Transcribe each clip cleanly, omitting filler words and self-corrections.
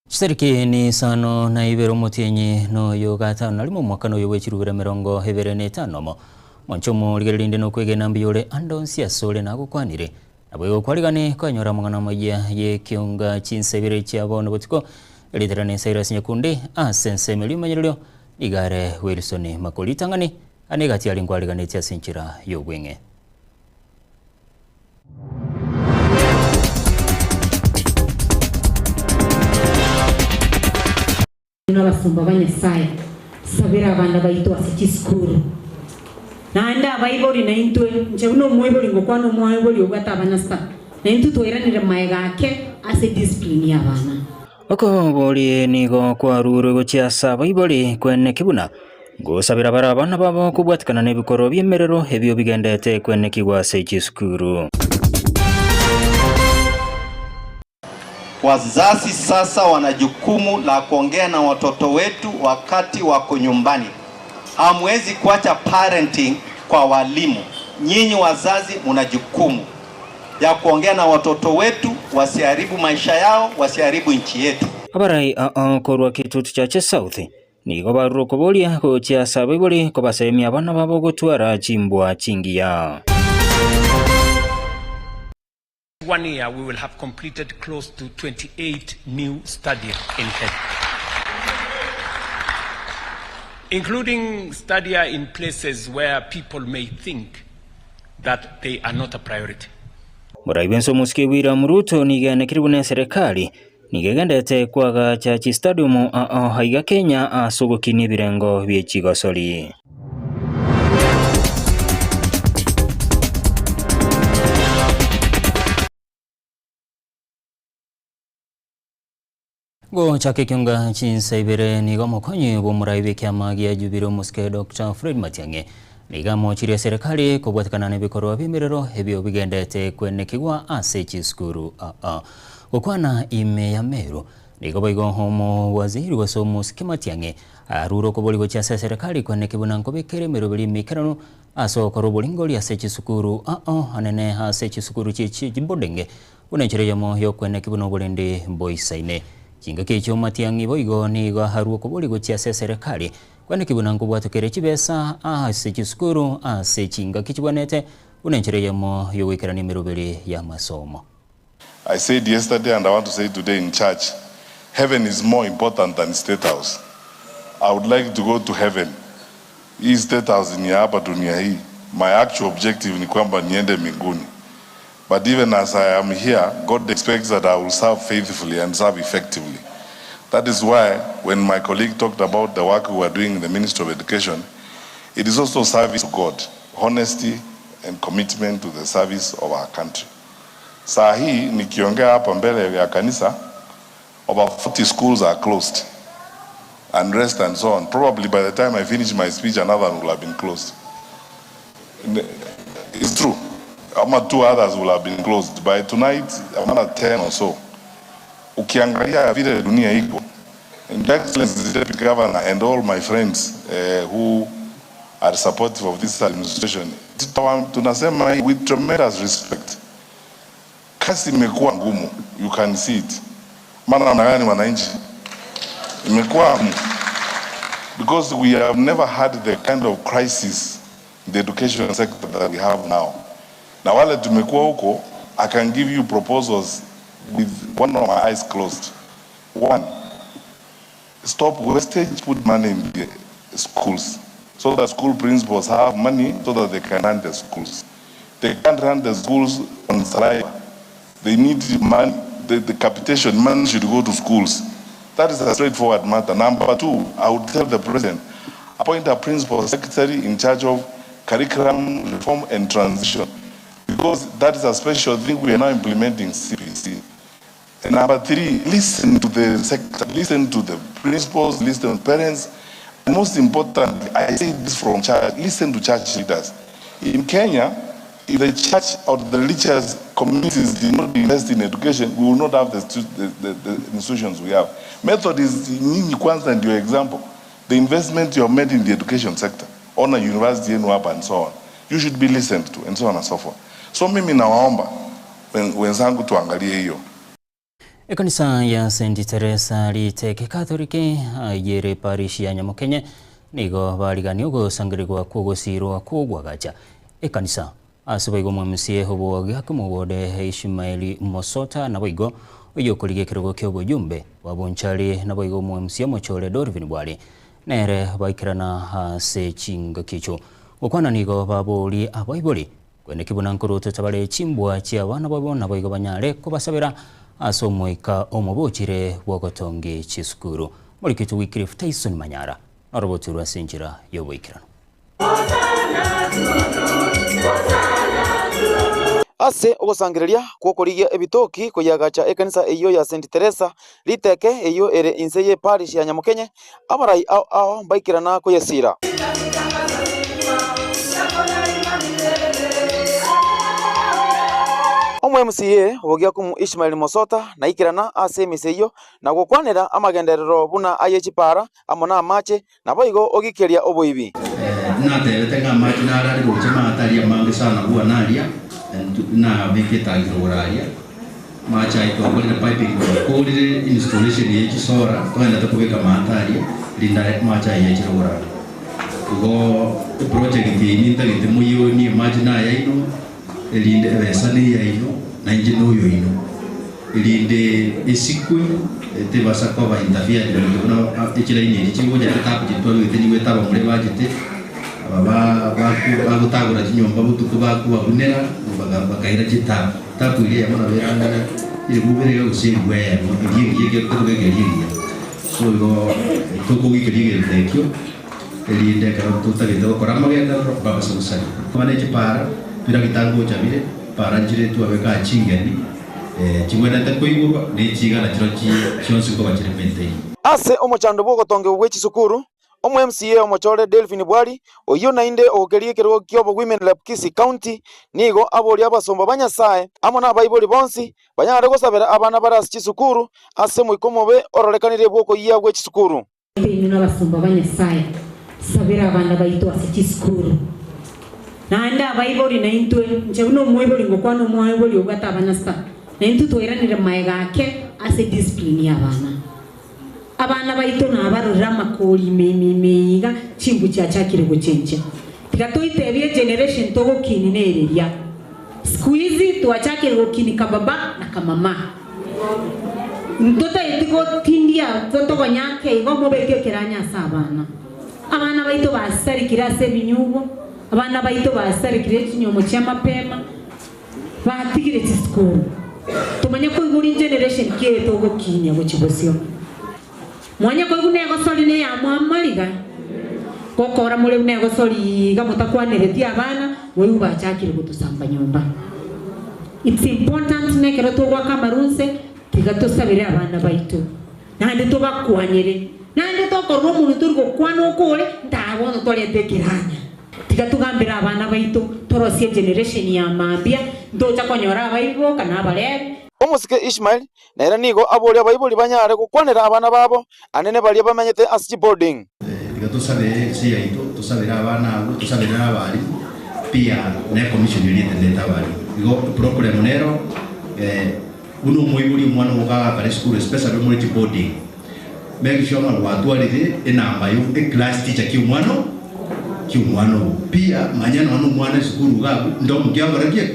Chitariki ni sano na ibero motienyi no yogata nalimo mwaka no yowechirubira 25 mo mwanchomo ligerinde no kwegena mbiyole andonsi asole na gukwanire nabwo kwaligane kwanyora mangana maya ye kiunga chinsebire cyabone butiko eliterane Cyrus Nyakundi asense melimanyirio igare Wilson Makolitangani anegati alingwaligane tia sinchira yobwenge. N'abasumba banyasaya sabira abana bayito asikiskuru nanda abayibori na intwe nje uno mwebori ngokwano mwebori ubata abanasta na intu toiranire maegake ase discipline y'abana oko boli nigo kwaruro gochiasa bayibori kwene kibuna gosabira bara abana babo kubwatikana n'ebikoro by'emerero ebyo bigendete kwene kigwa sekiskuru. Wazazi sasa wana jukumu la kuongea na watoto wetu wakati wako nyumbani. Hamwezi kuacha parenting kwa walimu. Nyinyi wazazi mna jukumu ya kuongea na watoto wetu wasiharibu maisha yao, wasiharibu nchi yetu. Abarai korwa kitutu cha South nigo baruko bolia ko cha sabiboli ko basemi abana babo gutwara chimbwa chingiya. 1 year, we will have completed close to 28 new stadia in Kenya, including stadia in places where people may think that they are not a priority. Muraibenso muske William Ruto nigene kiribune serikali nigegendete kwaga chachi stadium haiga Kenya asogokini birengo by'ekigosori. Go chake kiunga chinsebire nigo mokonyi bo muraibe kyama gya Jubilo muske Dr. Fred Matiang'i nigamo chiri serikali kubwatikana n'ebikorwa by'emerero ebyo bigendete kwene kigwa ase chiskuru gukwana ime ya Meru nigo boigo homo waziri wa somo Matiang'i aruro koboligo cha serikali kwene kibuna nkobekere mero bili mikarano aso korobolingoli ase chisukuru anene ase chisukuru chichi jimbodenge unenchire yamo yo kwene kibuna obolende boisaine chinga kecho Matiang'i boigo nigo haruo koboligo cha serikali kwene kibuna nkobwatukere chibesa ase chisukuru ase chinga kichibonete unenchire yamo yo wikirani merobeli ya masomo. I said yesterday and I want to say today in church, heaven is more important than State House. I would like to go to heaven. Hii State House ni hapa dunia hii. My actual objective ni kwamba niende mbinguni. But even as I am here, God expects that I will serve faithfully and serve effectively. That is why when my colleague talked about the work we are doing in the Ministry of Education, it is also service to God, honesty and commitment to the service of our country. Saa hii nikiongea hapa mbele ya kanisa, over 40 schools are closed, unrest and so on. Probably by the time I finish my speech, another will have been closed. It's true. 2 others will have been closed. By tonight, another 10 or so. Ukiangalia vile dunia iko, and Excellency the Deputy Governor and all my friends who are supportive of this administration, tunasema with tremendous respect. Kasi imekuwa ngumu, you can see it. Maana gani wananchi? Imekuwa ngumu. Because we have never had the kind of crisis in the education sector that we have now. Na wale tumekuwa huko, I can give you proposals with one of my eyes closed. 1, stop wastage, put money in the schools so that school principals have money so that they can run the schools. They can't run the schools on saliva. They need money. The capitation money should go to schools. That is a straightforward matter. Number 2, I would tell the president, appoint a principal secretary in charge of curriculum reform and transition, because that is a special thing we are now implementing CPC. And number 3, listen to the sector, listen to the principals, listen to parents. And most importantly, I say this from church, listen to church leaders. In Kenya, if the church or the religious communities did not invest in education, we will not have the institutions we have. Method is Nyinyi Kwanza and your example. The investment you have made in the education sector, on a university and so on, you should be listened to, and so on and so forth. So mimi nawaomba wenzangu tuangalie hiyo. Ekanisa ya St. Teresa riteke Katholiki yere parish ya Nyamukenye nigo bariganio gusangirigwa kugusirwa kugwagacha ekanisa asubaigo mwamusie hobo gakumugode Ishmaeli Mosota na baigo uyo kuligekerwa kyobujumbe wabonchari na baigo mwamusie mochole Dorvin Bwali nere baikirana se chinga kicho ukwana nigo baboli abaiboli kwene kibuna nkuru tutabale chimbwa chia bana babona baigo banyare kubasabira asomoika omubuchire wogotonge chisukuru Mulikitu Wycliffe Tyson Manyara naroboturwa sinjira yoboikirano ase ogosangiriria kwokorigia ebitoki kuyagacha ekanisa eyo ya St. Teresa liteke eyo ere inse ye parish ya Nyamukenye abarai ao baikirana kuyesira Omwe MCA ogia kumu Ishmael Mosota na ikirana ase miseyo na gukwanira amagenderero buna ayechipara amona amache na boigo ogikeria oboibi nateretega amache narari guchema ataria mange sana bua naria na bikita giroraria macha itokorera piping kodire installation yechi sora twenda tukubika mataria linda macha yechi rora go project ni ndagite muyo ni imagine yaino elinde besani yaino na injino yoino elinde esikwe tebasa kwa ba interview ndona ekira ine chigo ja tapu jitwa witeni wetaba muri bajite ababa bagutagura kinyomba butuko bakubabunera bakaira jita tapu ile yamana berangana ile buberega usibwe ya ngiye kugegeria so go toko wikiriye tekyo elinde karo tutagite gukora magenda baba susani bane chipara pira gitango chabire para njire tu abeka chingeni chingwena takoigwa ni chigana chirochi chonse ko bachire mente ase omochando bogotonge bwechi sukuru omo MCA omochole Delphine Bwali oyo nainde ogerie kerwo kyobo women lab Kisii County nigo abori abasomba banyasaye amona abaiboli bonsi banyare gosabera abana barasi chisukuru ase moikomobe ororekanire bwoko iya bwechi sukuru bintu n'abasomba banyasaye sabira abana baito ase chisukuru nanda abaiboli na intwe nche uno mweboli ngokwano mweboli ogata abana sta na intu toiranire maegake ase discipline abana baito na abarora makoli meiga chimbu chachakire guchenche tikatoitebye generation togokini nereria squeeze tuachakire gokini kababa na kamama mtoto itiko tindia toto banyake igo mobekyo kiranya sabana abana baito basari kirase binyugo abana baito basari kireti nyomo chama pema batigire school tumanye ko iguri generation ke togokini agochibosyo mwanya ko nego soli ne ya mwamaliga kokora mule nego soli gamutakwanireti abana wewe bachakire gutusamba nyumba it's important ne kero togwa kamarunse tigatosabire abana baito nande tobakwanyire nande tokorwo munu turgo kwano kole ndabona tolete kiranya tigatugambira abana baito torosie generation ya mambia ndocha konyora abaibo kana abarebe Omusike Ishmael nera nigo abori abaiboli banyare gukwanira abana babo anene bali bamenyete asiki boarding tigatusabire siyaito tusabira abana abo tusabira abari pia ne commission yitendeta abari igo problem nero uno moibuli mwana mugaga kare school especially muri boarding make sure watu walire enamba yo class teacher kiumwano pia manyana wanu mwana school gabu ndo mkiangarakie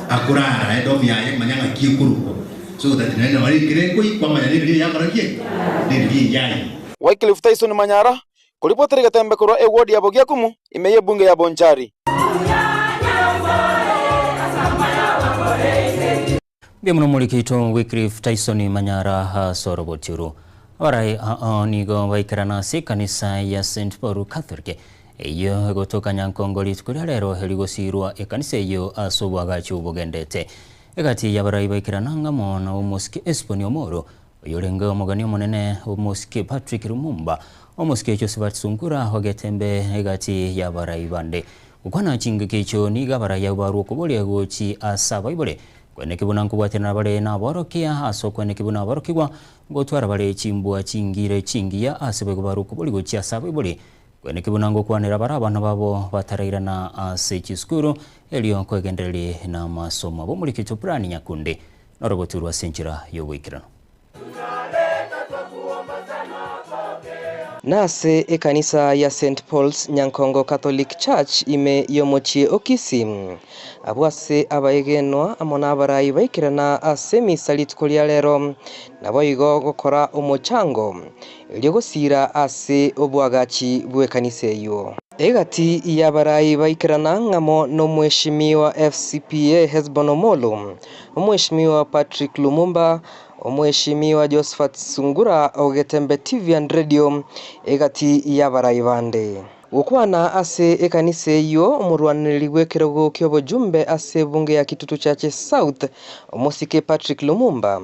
akurara edo miaye manyanga kikuruko so that nenda wali kireko kwa manyani bili yakarakie bili yayi Wycliffe Tyson Manyara kulipotera gatembe kurwa eward ya bogia kumu imeye bunge ya Bonchari Biamuno Mulikitu Wycliffe Tyson Manyara sorobotiro abarai nigo baikirana se kanisa ya St. Paul Catholic eyo gotoka nyankongoli tukuri rero heligosirwa ekanisa eyo asobwaga cyubugendete egati yabarai baikirana ngamo na umuski Esponi Omoro oyorenga omugani omunene umuski Patrick Lumumba umuski Josephat Sungura hogetembe egati yabarai bande ukwana chingike cyo niga barai yabaru kubole gochi asaba ibole kwene kibuna nkubwatena bale na borokia aso kwene kibuna borokigwa gotwara bale chimbwa chingire chingiya asebe kubaru kubole gochi asaba ibole kwene kibunango kwanira barabana babo batarairana ase chisukuru elio kwegenderere na masomo bo muri kitu plani nyakunde noroboturwa senjira yoboikirano Nase ekanisa ya St. Paul's Nyankongo Catholic Church ime yomochie okisi abwase abaegenwa amona abarayi baikirana ase misalit kulia lero nabo igo gukora omochango ilio gusira ase obwagachi bw'ekanisa eyo. Egati y'abarayi baikirana ng'amo n'omweshimiwa FCPA Hesbon Omolo, omweshimiwa Patrick Lumumba, omweshimiwa Josephat Sungura ogetembe TV and radio egati y'abarayi bande. Ukwana ase ekanisa eyo omurwaniri w'ekirogo ky'obujumbe ase bunge ya Kitutu Church South omosike Patrick Lumumba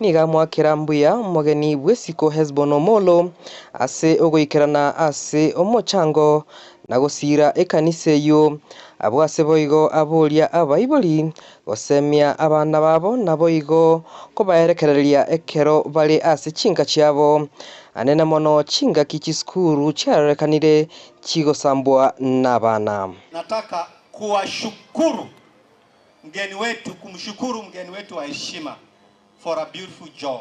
niga mwakira mbuya omugeni bw'esiko Hesbon Omolo ase ogoikerana ase omochango na gusira ekanisa eyo abwase boigo abolia abaiboli gosemia abana babo nabo igo kobaerekereria ekero bali ase chinga chiabo anene mono chinga kichiskuru charekanire chigosambwa n'abana. Nataka kumshukuru mgeni wetu wa heshima for a beautiful job.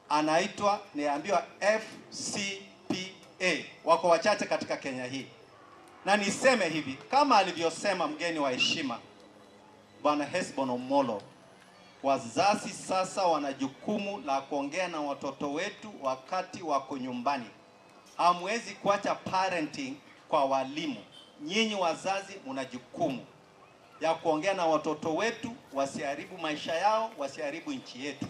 Anaitwa niambiwa FCPA. Wako wachache katika Kenya hii. Na niseme hivi, kama alivyosema mgeni wa heshima Bwana Hesbon Omolo, wazazi sasa wana jukumu la kuongea na watoto wetu wakati wako nyumbani. Hamwezi kuacha parenting kwa walimu. Nyinyi wazazi mna jukumu ya kuongea na watoto wetu wasiharibu maisha yao, wasiharibu nchi yetu.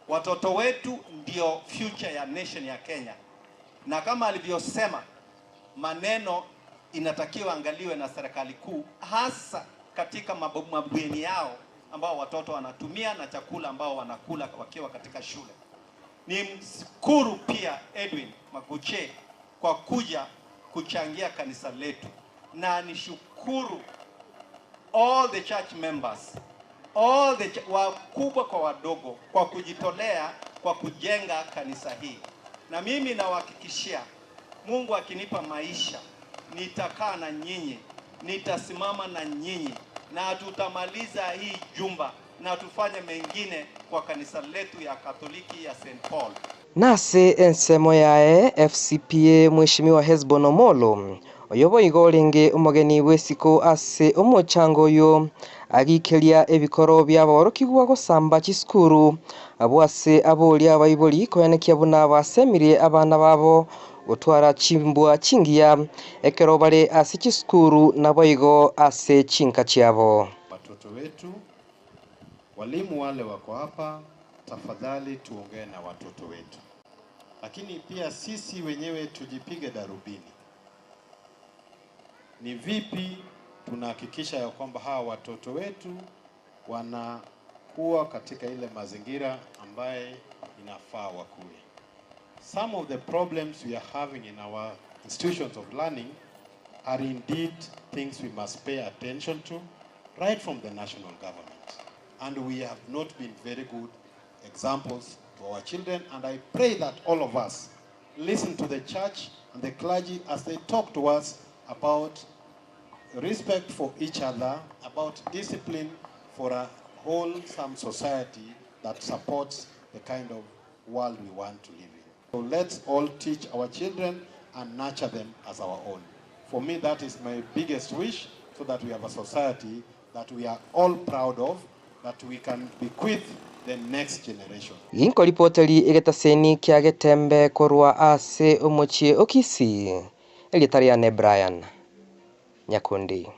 Watoto wetu ndio future ya nation ya Kenya. Na kama alivyosema, maneno inatakiwa angaliwe na serikali kuu, hasa katika mabweni yao ambao watoto wanatumia na chakula ambao wanakula wakiwa katika shule. Ni mshukuru pia Edwin Maguche kwa kuja kuchangia kanisa letu, na nishukuru all the church members, wakubwa kwa wadogo kwa kujitolea kwa kujenga kanisa hii. Na mimi nawahakikishia Mungu akinipa maisha nitakaa na nyinyi, nitasimama na nyinyi na tutamaliza hii jumba na tufanye mengine kwa kanisa letu ya Katoliki ya St. Paul. Nase ensemo yae FCPA mweshimiwa Hesbon Omolo oyobo igolenge umugeni wesiko ase omochango yo agikelia ebikoro by'aborokigwa gosamba chiskuru abwase abolia abaiboli koyanekia buna basemirie abana babo gutwara chimbwa chingia ekero bale ase chiskuru naboigo ase chinka chiabo. Watoto wetu, walimu wale wako hapa, tafadhali tuongee na watoto wetu. Lakini pia sisi wenyewe tujipige darubini. Ni vipi tunahakikisha ya kwamba hawa watoto wetu wanakuwa katika ile mazingira ambaye inafaa wakuwe. Some of the problems we are having in our institutions of learning are indeed things we must pay attention to right from the national government. And we have not been very good examples to our children, and I pray that all of us listen to the church and the clergy as they talk to us about respect for each other, about discipline for a wholesome society that supports the kind of world we want to live in. So let's all teach our children and nurture them as our own. For me, that is my biggest wish, so that we have a society that we are all proud of, that we can bequeath the next generation. Inko ripoteri egetaseni kia getembe korwa ase omochie okisi elitariane Brian Nyakundi.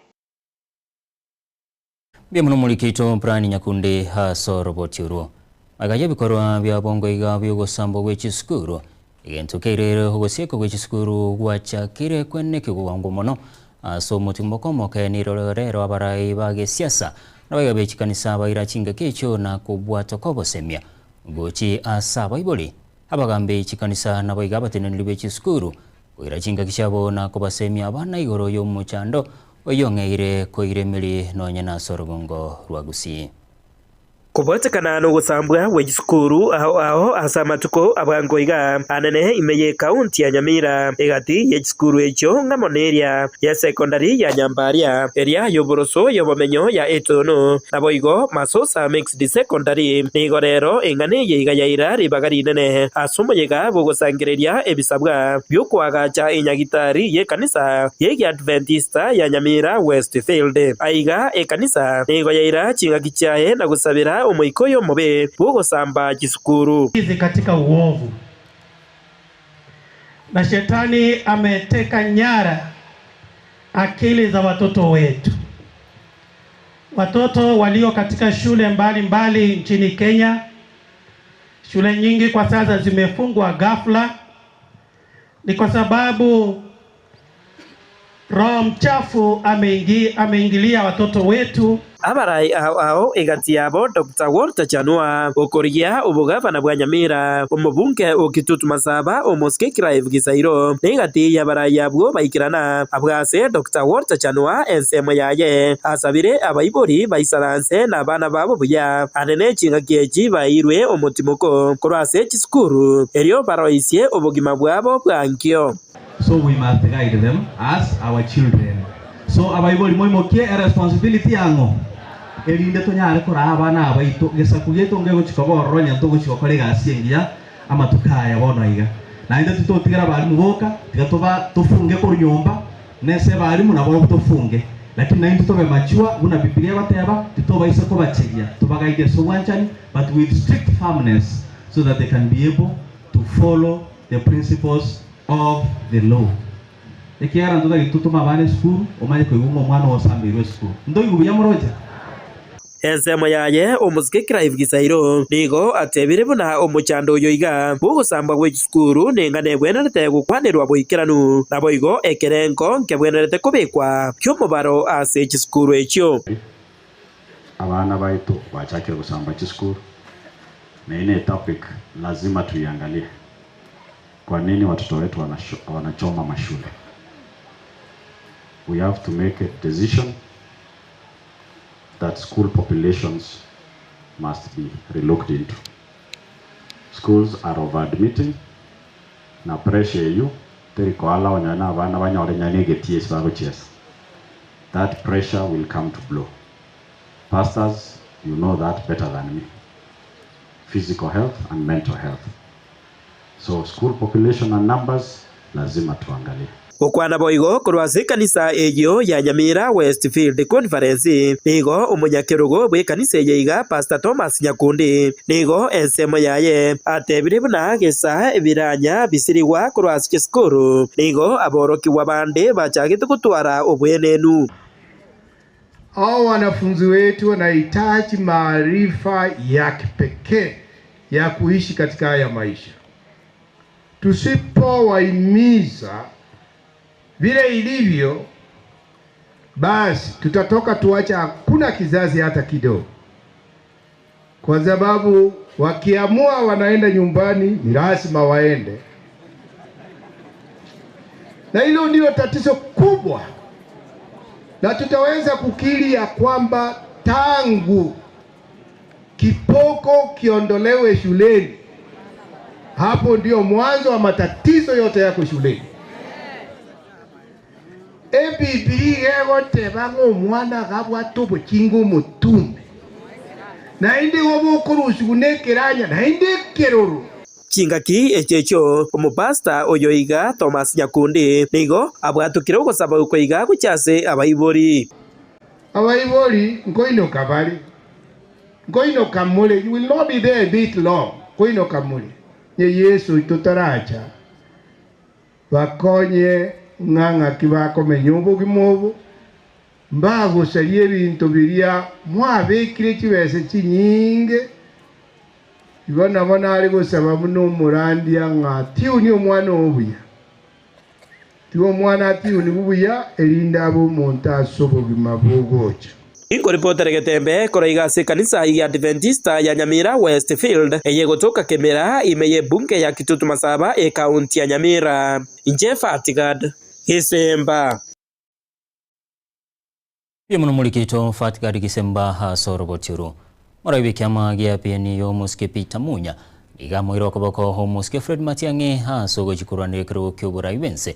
Biamuno mulikito Brian Nyakundi haso roboti uro. Agaje bikorwa bya bongo iga byogosambo gwechiskuru igentukeirere hogosieko gwechiskuru gwachakire kweneke gwangu mono aso mutimoko keniro rero abarayi bage siasa nabaga bechikanisa baira chinga kecho na kubwato kobosemia gochi asa baiboli abagambe chikanisa nabaga batenenili bechiskuru kuira chinga kishabo na kubasemia abana igoro yo muchando oyongeire koiremeli nonya na sorogongo rwagusi. kubotekana no gusambwa wejisukuru aho asamatuko abangoiga anene imeye kaunti ya Nyamira egati yejisukuru echo ngamoneria ya secondary ya Nyambaria area yoboroso yobomenyo ya etono naboigo masosa mixed secondary nigorero engane yiga yaira ribagari nene asumoyega bogosangireria ebisabwa byokwagacha inyagitari ye kanisa ye Adventista ya Nyamira Westfield aiga ekanisa nigo yaira chinga kichae na gusabira umuikoyo mobe bogosamba kisukuru hizi katika uovu, na shetani ameteka nyara akili za watoto wetu. Watoto walio katika shule mbalimbali nchini Kenya, shule nyingi kwa sasa zimefungwa ghafla, ni kwa sababu roho mchafu ameingilia watoto wetu. Abarai ao egati yabo Dr. Walter Chanua okorigia ubugavana bwa Nyamira umubunge okitutu masaba omoske Clive Gisairo negati yabarai yabwo baikirana abwase Dr. Walter Chanua ensemo yaye asabire abaibori baisaranse na bana babo buya anene chinga keji bairwe omotimoko korase kisukuru erio baroisie obugima bwabo bwankyo. So we must guide them as our children. So abaibori moimokie a responsibility yango erinde tonyare kora abana abaito gesakugeto ngego chikoboro nyanto gochikokore gasingia ama tukaya bonoiga na inde tutotigara bali muboka tigatoba tufunge ko nyomba nese bali munabo tufunge lakini nainde tobe machua una Biblia bateba tutoba isoko bachegia tubagaide so wanchani but with strict firmness so that they can be able to follow the principles of the law. Ekiara ndoda gitutuma bane school omaye koyungo mwana osambirwe school ndo yubuya muroja ensemo yaye omusike Clive Gisairo nigo atebire buna omuchando yoiga bugusamba gw'ekisukuru nengane bwenerete gukwanirwa boikiranu naboigo ekerenko nke bwenerete kubikwa kyomubaro ase ekisukuru ekyo. Abana baitu bachakire gusamba ekisukuru na ine topic lazima tuiangalie. Kwa nini watoto wetu wanachoma mashule? We have to make a decision that school populations must be relooked into. Schools are over-admitting na pressure you teriko ala wanyana abana banyore nyane geties bago chess. That pressure will come to blow. Pastors, you know that better than me. Physical health and mental health. So school population and numbers lazima tuangalie. Okwana boigo kurwase kanisa eyo ya Nyamira Westfield Conference nigo umunyakirugo bwe kanisa yiga Pastor Thomas Nyakundi nigo ensemo yaye atebire buna gesa ebiranya bisiriwa kurwase kisukuru nigo aboroki wabande bachagite kutwara obwenenu. Hao wanafunzi wetu wanahitaji maarifa ya kipekee ya kuishi katika haya maisha. Tusipowahimiza vile ilivyo, basi tutatoka tuacha hakuna kizazi hata kidogo, kwa sababu wakiamua wanaenda nyumbani ni lazima waende, na hilo ndio tatizo kubwa. Na tutaweza kukiri ya kwamba tangu kipoko kiondolewe shuleni, hapo ndio mwanzo wa matatizo yote yako shuleni. Biblia yegote bango mwana gabwa tobo kingo mutume na indi wobo kurusugunekeranya na indi keroro chingaki echecho omupasta oyoiga Thomas Nyakundi nigo abwatukire gusaba ukoiga guchase abaibori ngoino kabali ngoino kamule. You will not be there a bit long. Ngoino kamule nye Yesu tutaracha bakonye nganga kibako menyubo gimobo mbago salie bintu biria mwabekire kibese kinyinge ibona bona ari gusaba muno murandia ngati uni omwana obuya tiwo mwana ati uni bubuya elinda abo monta sobo gimabogocha. Inko reporter getembe koraiga se kanisa ya Adventista ya Nyamira Westfield eyegotoka Kemera imeye bunge ya Kitutu Masaba e kaunti ya Nyamira. Injefa Atigad Gisemba Yemuno mulikito Fatigad Gisemba ha sorobotiru Moraibi kiama gia PNU muske Peter Munya iga moiro koboko ho muske Fred Matiang'i sogo chikuranire kiro kyobura ibense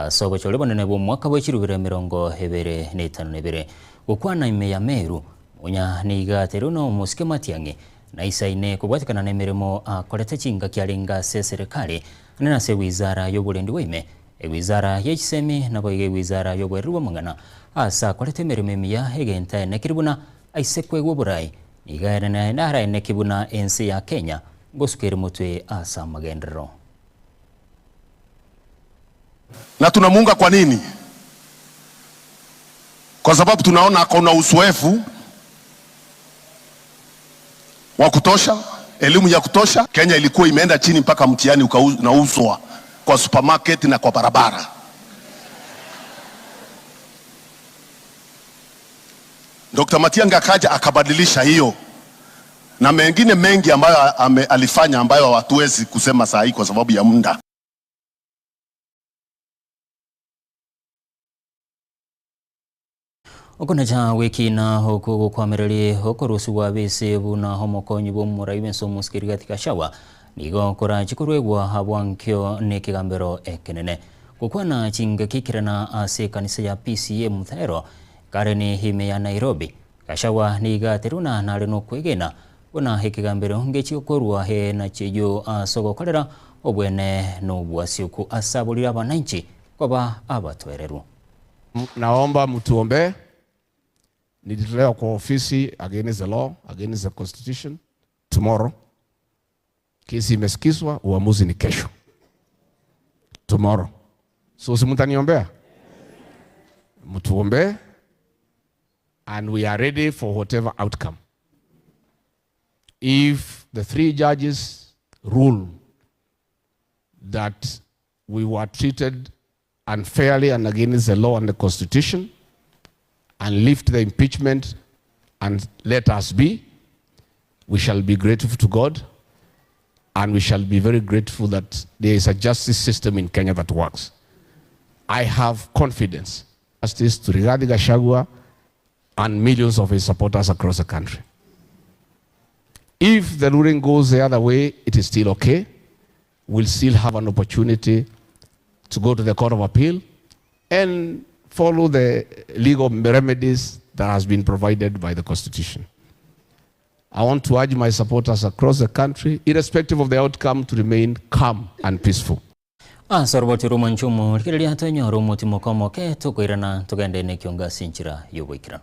sogo chole bonene bo mwaka bwechirubire 2025 gukwana ime ya Meru Munya niga teruno muske Matiang'i na isaine kubwatikana nemirimo akorete chinga kyalinga se serikali nena se wizara y'obulendi wime wizara y'ekisemi nabo ige wizara y'obweru mangana asa korete mirimo emiya egenta nekiribuna aisekwe gwoburai igaira na nara nekibuna ensi ya Kenya gosukere mutwe asa magendero. Na tunamuunga kwa nini? Kwa sababu tunaona kuna uzoefu wa kutosha, elimu ya kutosha. Kenya ilikuwa imeenda chini mpaka mtihani unauzwa kwa supermarket na kwa barabara. Dr. Matiang'i akaja akabadilisha hiyo na mengine mengi ambayo alifanya ambayo hatuwezi kusema saa hii kwa sababu ya muda. Okona cha wiki na huko kwamereli huko rusuwa bese buna homokonyi bo muraibenso muskiri katika shawa nigo kora chikurwegwa habwankyo nekigambero ekenene kukwana chinga kikirana ase kanisa ya PCA Muthero kareni hime ya Nairobi kashawa niga teruna naleno kwegena bona hekigambero ngechi okorwa he na chejo sogo kolera obwene no bwasiuku asabulira abananchi kwaba abatwereru. Naomba mtuombe nilitolewa kwa ofisi against the law, against the constitution tomorrow. Kesi imesikizwa, uamuzi ni kesho. Tomorrow. So si mtaniombea? Mtuombe and we are ready for whatever outcome. If the 3 judges rule that we were treated unfairly and against the law and the constitution and lift the impeachment and let us be, we shall be grateful to God and we shall be very grateful that there is a justice system in Kenya that works. I have confidence justice to Rigathi Gachagua and millions of his supporters across the country. If the ruling goes the other way, it is still okay. We'll still have an opportunity to go to the Court of Appeal and follow the legal remedies that has been provided by the Constitution. I want to urge my supporters across the country, irrespective of the outcome, to remain calm and peaceful. Sorboti rumanchumu kirili hatonyo rumoti mokomo ke tukuirana tugende ne kionga sinchira yobwikira.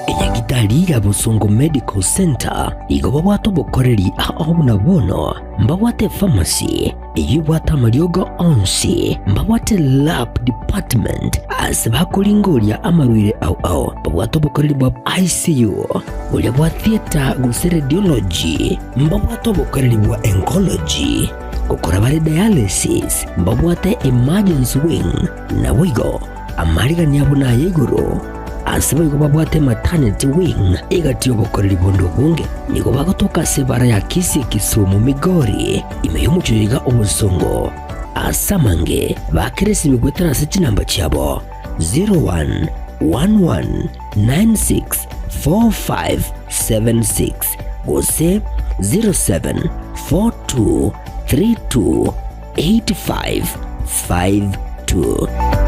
Enyagitali ya Busongo Medical Center igoba bwato bokoreri aho bunabono mbawate pharmacy eyibwata mariogo onsi mbawate lab department asbakolingolia amarwire au mbawate bokoreri bwa ICU ulya bwa theater guse radiology mbawate bokoreri bwa oncology gukora bari dialysis mbawate emergency wing na wigo amarigani yabuna yegoro asiba yuko babwate maternity wing igatiyo bokorera ibondo bunge niko bagotoka sebara ya Kisumu Migori imeyumuchiga Obusongo asamange bakiresi bigwetara se kinamba cyabo 0111964576 gose 0742328552.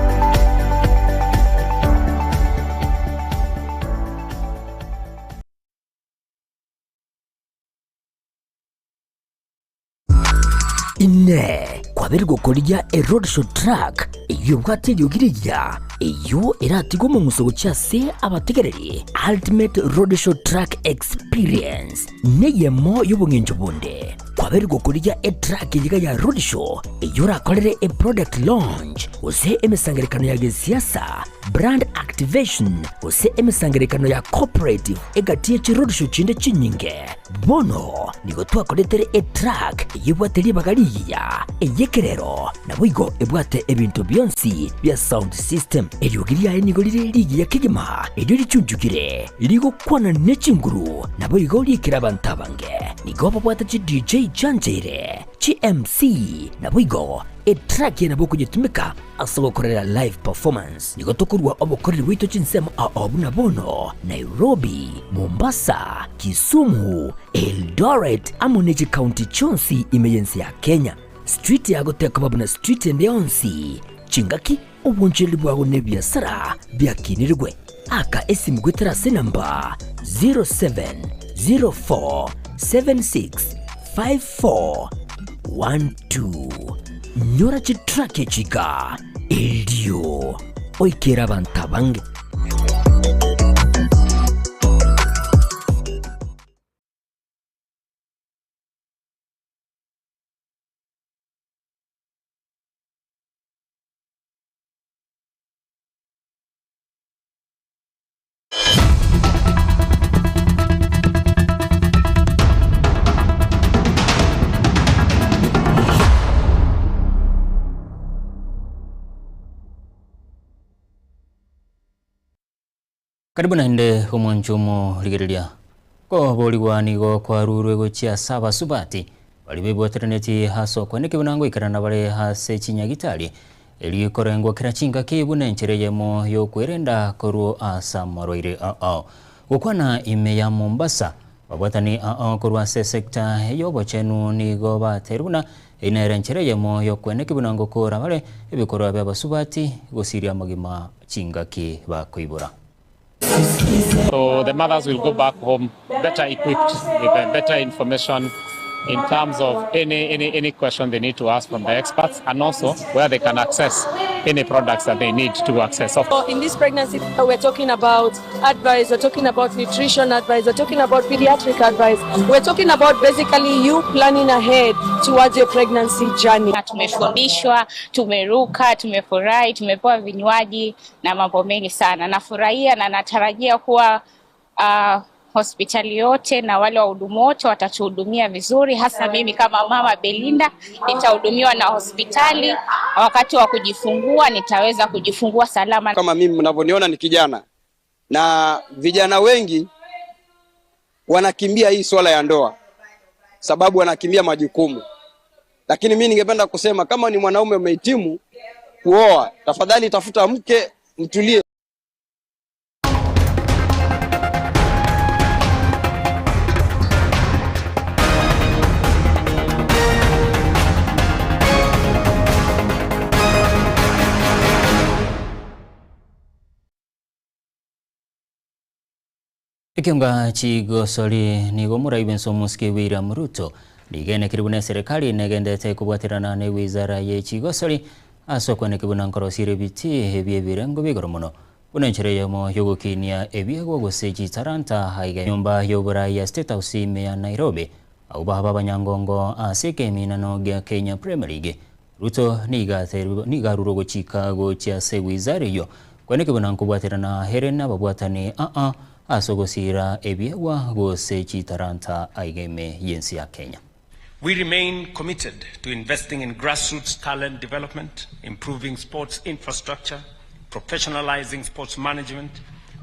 Ine kwabiri gukorya eroadshow track iyo bwatiriyo girya iyo iratigo mu musogo cyase abategereri ultimate roadshow track experience neyemo y'ubungenjo bunde kwabiri abari gukuria a track yiga ya roadshow iyura kolere a product launch use emesangerekano ya gisiasa brand activation use emesangerekano ya cooperative egatie chi roadshow chinde chinyinge bono nigo twakoretere a track yibwaterie bagariya eyekerero na bwigo ebwate ebintu byonsi bya sound system eryogiria enigorire ligi ya kigima eryo lichunjukire ligo kwana nechinguru na bwigo likira bantabange nigo babwata chi DJ Janjere chi MC na bwigo a track yana boko jitumika asawo korera live performance nigo tokurwa obokoreri wito chinsema abuna bono Nairobi, Mombasa, Kisumu, Eldoret amoneji county chonsi emergency ya Kenya street ya goteka babuna street ende onsi chingaki obunjeli bwago ne biasara byakinirwe aka esimu gwetera senamba 0704765412 nyora chitrake chika eldio oikera bantabange. Karibu na hinde umonchumo ligiriria ko boligwa nigo kwa rurwe gochia saba subati balibebwa terneti haso kweneke bunango ikarana bale hase chinyagitali eli korengwa kirachinga kibune nchereyemo yo kwerenda koruo asa maroire gukwana ime ya Mombasa babwatani korwa se sekta yo bochenu nigo bateruna inere nchereyemo yo kweneke bunango kora bale ebikorwa bya basubati gosiria magima chinga ki bakoibura. So the mothers will go back home better equipped with better information in terms of any question they need to ask from the experts, and also where they can access any products that they need to access. So in this pregnancy, we're talking about advice, we're talking about nutrition advice, we're talking about pediatric advice, we're talking about basically you planning ahead towards your pregnancy journey. Tumefundishwa, tumeruka, tumefurahi, tumepewa vinywaji na mambo mengi sana. Nafurahia na natarajia kuwa hospitali yote na wale wahudumu wote watatuhudumia vizuri, hasa mimi kama mama Belinda nitahudumiwa na hospitali. Wakati wa kujifungua nitaweza kujifungua salama. Kama mimi mnavyoniona ni kijana, na vijana wengi wanakimbia hii swala ya ndoa sababu wanakimbia majukumu. Lakini mimi ningependa kusema kama ni mwanaume umehitimu kuoa, tafadhali tafuta mke mtulie. Ikionga chigosori nigo muraibenso muske William Ruto ligene kiribune serikali negendete kubwatirana ne wizara ye chigosori asokone kibuna nkorosire biti hebye birengo bigoromono bunenchere yamo yogokinia ebyego goseji taranta haiga nyumba yobura ya State House ya Nairobi au baba banyangongo asike minano gya Kenya Premier League. Ruto nigaruro go Chicago chia se wizara yo kwene kibuna nkubwatirana herena babwatani asogosira ebyegwa goseji taranta aigeme yensi ya Kenya. We remain committed to investing in grassroots talent development, improving sports infrastructure, professionalizing sports management,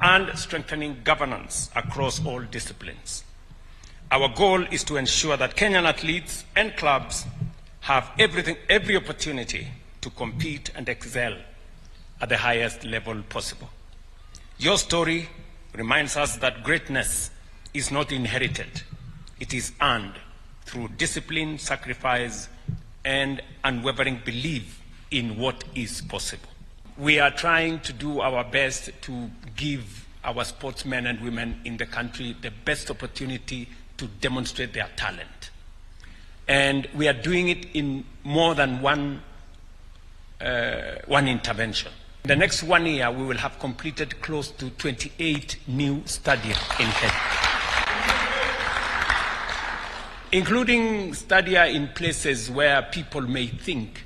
and strengthening governance across all disciplines. Our goal is to ensure that Kenyan athletes and clubs have every opportunity to compete and excel at the highest level possible. Your story reminds us that greatness is not inherited, it is earned through discipline, sacrifice, and unwavering belief in what is possible. We are trying to do our best to give our sportsmen and women in the country the best opportunity to demonstrate their talent. And we are doing it in more than one intervention. In the next 1 year, we will have completed close to 28 new stadiums in Kenya. including stadia in places where people may think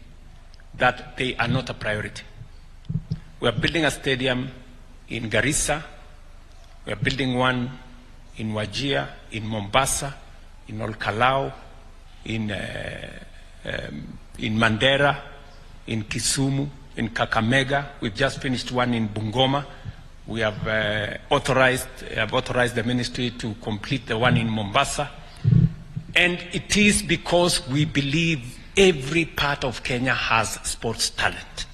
that they are not a priority. We are building a stadium in Garissa, we are building one in Wajir, in Mombasa, in Olkalau, in Mandera, in Kisumu, in Kakamega. We've just finished one in Bungoma. We have authorized the ministry to complete the one in Mombasa. And it is because we believe every part of Kenya has sports talent.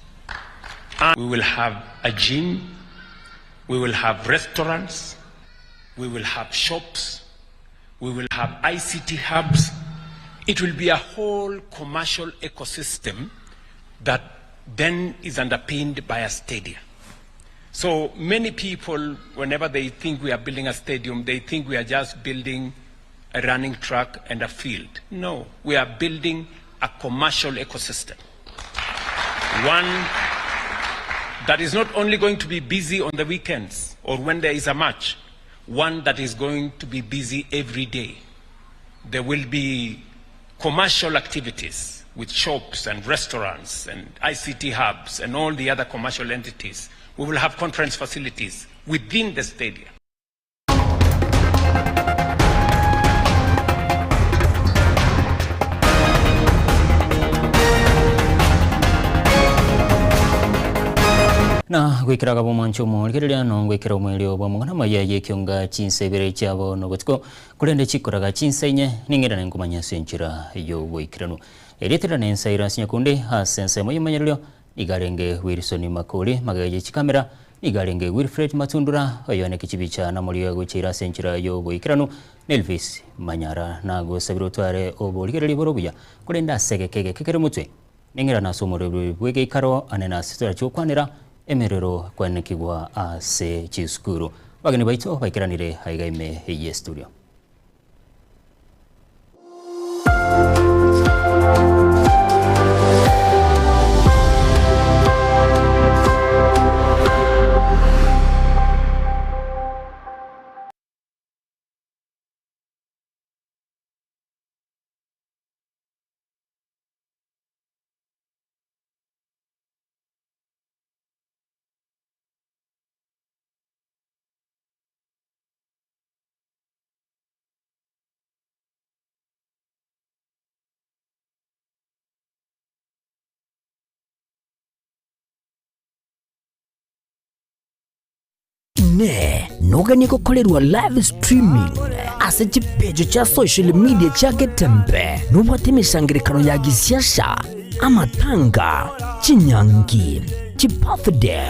And we will have a gym, we will have restaurants, we will have shops, we will have ICT hubs. It will be a whole commercial ecosystem that then is underpinned by a stadium. So many people, whenever they think we are building a stadium, they think we are just building a running track and a field. No, we are building a commercial ecosystem. One that is not only going to be busy on the weekends or when there is a match, one that is going to be busy every day. There will be commercial activities with shops and restaurants and ICT hubs and all the other commercial entities. We will have conference facilities within the stadium. na gwikiraga bomancho murigereria no gwikira umwiri obamugana mayaye kyonga chinsebere cyabo no gutiko kurende chikoraga chinsenye ningirana ngumanya senchira yo gwikirano eretera nensaira sinyakunde ha sense moyimanyiryo igarenge Wilson Makoli magaye chikamera igarenge Wilfred Matundura oyone kichibicha na muri guchira senchira yo gwikirano Elvis Manyara na gosabiro tware oburigereria borobuya kurenda segekege kekere mutwe ningirana somore bwege ikaro anena sitora chokwanira emerero kwanekigwa ase chisukuru bageni baito baikiranire haigaime heye studio. Noga gukorerwa live streaming ase chipejo cha social media chake tempe nubwate imisangirikano ya gisiasha amatanga chinyangi chibirthday